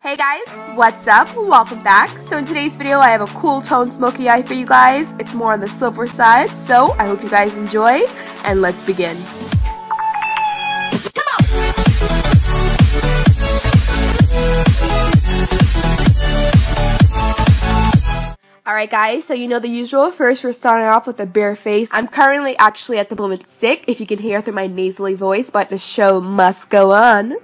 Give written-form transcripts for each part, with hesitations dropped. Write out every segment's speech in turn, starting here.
Hey guys, what's up? Welcome back. So in today's video, I have a cool tone smoky eye for you guys. It's more on the silver side, so I hope you guys enjoy, and let's begin. Alright guys, so you know the usual. First, we're starting off with a bare face. I'm currently actually at the moment sick, if you can hear through my nasally voice, but the show must go on.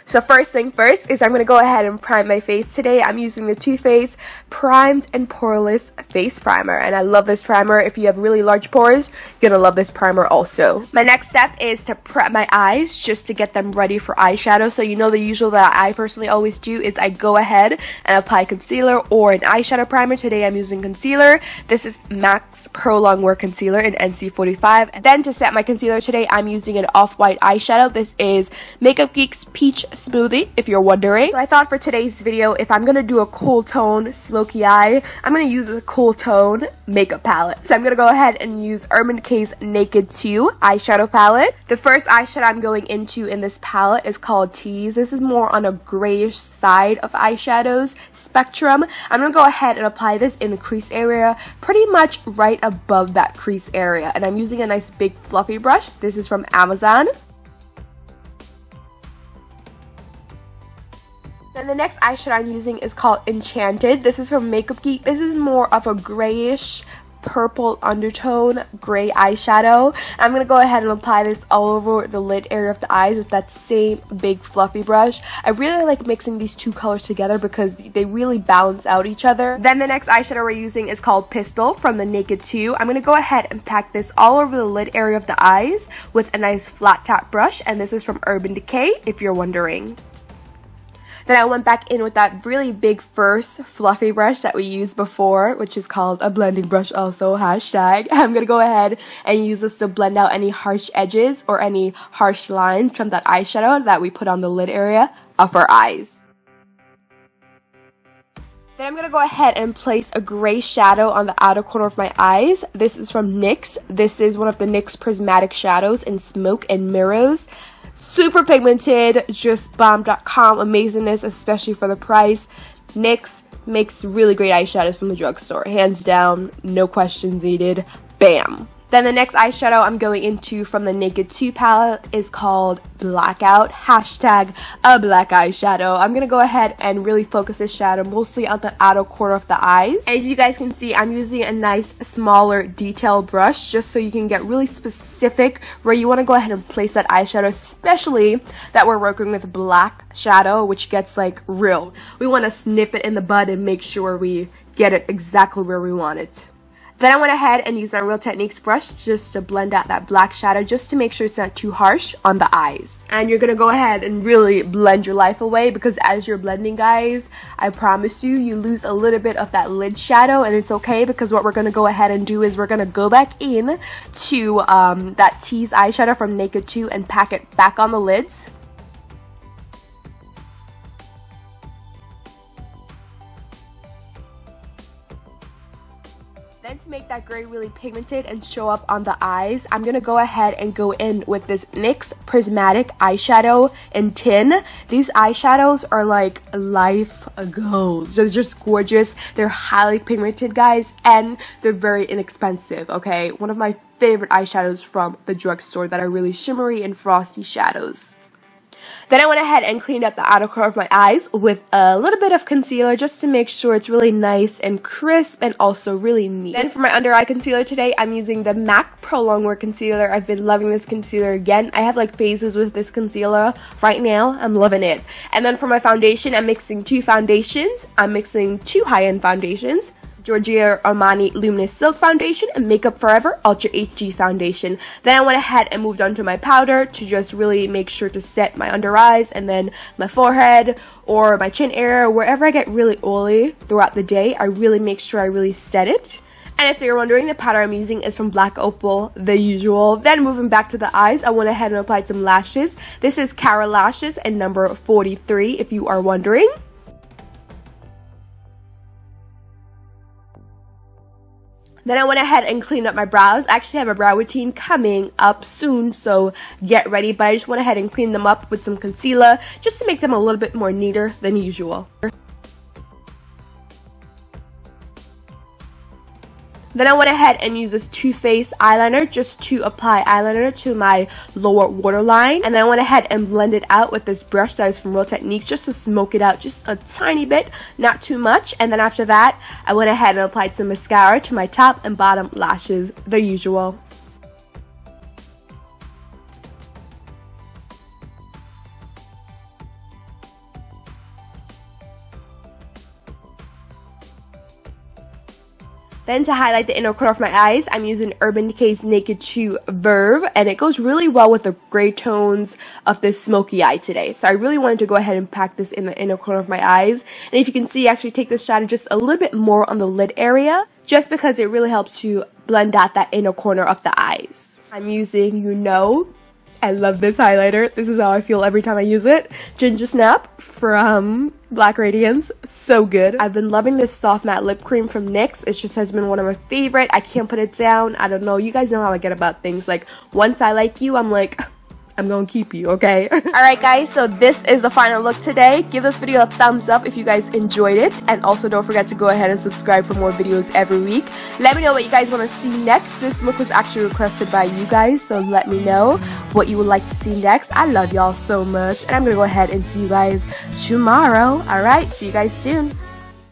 So first thing first is I'm going to go ahead and prime my face today. I'm using the Too Faced Primed and Poreless Face Primer. And I love this primer. If you have really large pores, you're going to love this primer also. My next step is to prep my eyes just to get them ready for eyeshadow. So you know the usual that I personally always do is I go ahead and apply concealer or an eyeshadow primer. Today I'm using concealer. This is MAC Pro LongWear Concealer in NC45. And then to set my concealer today, I'm using an off-white eyeshadow. This is Makeup Geek's Peach Smoothie, if you're wondering. So I thought for today's video, if I'm gonna do a cool tone smoky eye, I'm gonna use a cool tone makeup palette. So I'm gonna go ahead and use Urban Decay's Naked 2 eyeshadow palette. The first eyeshadow I'm going into in this palette is called Tease. This is more on a grayish side of eyeshadows spectrum. I'm gonna go ahead and apply this in the crease area, pretty much right above that crease area. And I'm using a nice big fluffy brush. This is from Amazon. Then the next eyeshadow I'm using is called Enchanted. This is from Makeup Geek. This is more of a grayish purple undertone gray eyeshadow. I'm going to go ahead and apply this all over the lid area of the eyes with that same big fluffy brush. I really like mixing these two colors together because they really balance out each other. Then the next eyeshadow we're using is called Pistol from the Naked 2. I'm going to go ahead and pack this all over the lid area of the eyes with a nice flat top brush, and this is from Urban Decay, if you're wondering. Then I went back in with that really big first fluffy brush that we used before, which is called a blending brush also, hashtag. I'm going to go ahead and use this to blend out any harsh edges or any harsh lines from that eyeshadow that we put on the lid area of our eyes. Then I'm going to go ahead and place a gray shadow on the outer corner of my eyes. This is from NYX. This is one of the NYX Prismatic shadows in Smoke and Mirrors. Super pigmented, just bomb.com amazingness, especially for the price. NYX makes really great eyeshadows from the drugstore. Hands down, no questions needed. Bam! Then the next eyeshadow I'm going into from the Naked 2 palette is called Blackout, hashtag a black eyeshadow. I'm going to go ahead and really focus this shadow mostly on the outer corner of the eyes. As you guys can see, I'm using a nice smaller detailed brush just so you can get really specific where you want to go ahead and place that eyeshadow, especially that we're working with black shadow, which gets like real. We want to snip it in the bud and make sure we get it exactly where we want it. Then I went ahead and used my Real Techniques brush just to blend out that black shadow, just to make sure it's not too harsh on the eyes. And you're going to go ahead and really blend your life away, because as you're blending, guys, I promise you, you lose a little bit of that lid shadow, and it's okay, because what we're going to go ahead and do is we're going to go back in to that Tease eyeshadow from Naked 2 and pack it back on the lids. Then to make that gray really pigmented and show up on the eyes, I'm going to go ahead and go in with this NYX Prismatic eyeshadow in Tin. These eyeshadows are like life goals. They're just gorgeous. They're highly pigmented, guys, and they're very inexpensive, okay? One of my favorite eyeshadows from the drugstore that are really shimmery and frosty shadows. Then I went ahead and cleaned up the outer corner of my eyes with a little bit of concealer just to make sure it's really nice and crisp and also really neat. Then for my under eye concealer today, I'm using the MAC Pro LongWear Concealer. I've been loving this concealer again. I have like phases with this concealer right now. I'm loving it. And then for my foundation, I'm mixing two foundations. I'm mixing two high-end foundations. Giorgio Armani Luminous Silk Foundation and Makeup Forever Ultra HD Foundation. Then I went ahead and moved on to my powder to just really make sure to set my under eyes and then my forehead or my chin area. Wherever I get really oily throughout the day, I really make sure I really set it. And if you're wondering, the powder I'm using is from Black Opal, the usual. Then moving back to the eyes, I went ahead and applied some lashes. This is Cara Lashes and number 43, if you are wondering. Then I went ahead and cleaned up my brows. I actually have a brow routine coming up soon, so get ready. But I just went ahead and cleaned them up with some concealer just to make them a little bit more neater than usual. Then I went ahead and used this Too Faced eyeliner just to apply eyeliner to my lower waterline. And then I went ahead and blended out with this brush that is from Real Techniques just to smoke it out just a tiny bit, not too much. And then after that, I went ahead and applied some mascara to my top and bottom lashes, the usual. Then to highlight the inner corner of my eyes, I'm using Urban Decay's Naked 2 Verve, and it goes really well with the gray tones of this smoky eye today. So I really wanted to go ahead and pack this in the inner corner of my eyes. And if you can see, I actually take this shadow just a little bit more on the lid area, just because it really helps to blend out that inner corner of the eyes. I'm using, I love this highlighter. This is how I feel every time I use it. Gingersnap from Black Radiance. So good. I've been loving this soft matte lip cream from NYX. It just has been one of my favorite. I can't put it down. I don't know. You guys know how I get about things. Like, once I like you, I'm like, I'm gonna keep you, okay? Alright guys, so this is the final look today. Give this video a thumbs up if you guys enjoyed it. And also don't forget to go ahead and subscribe for more videos every week. Let me know what you guys want to see next. This look was actually requested by you guys, so let me know what you would like to see next. I love y'all so much. And I'm gonna go ahead and see you guys tomorrow. Alright, see you guys soon.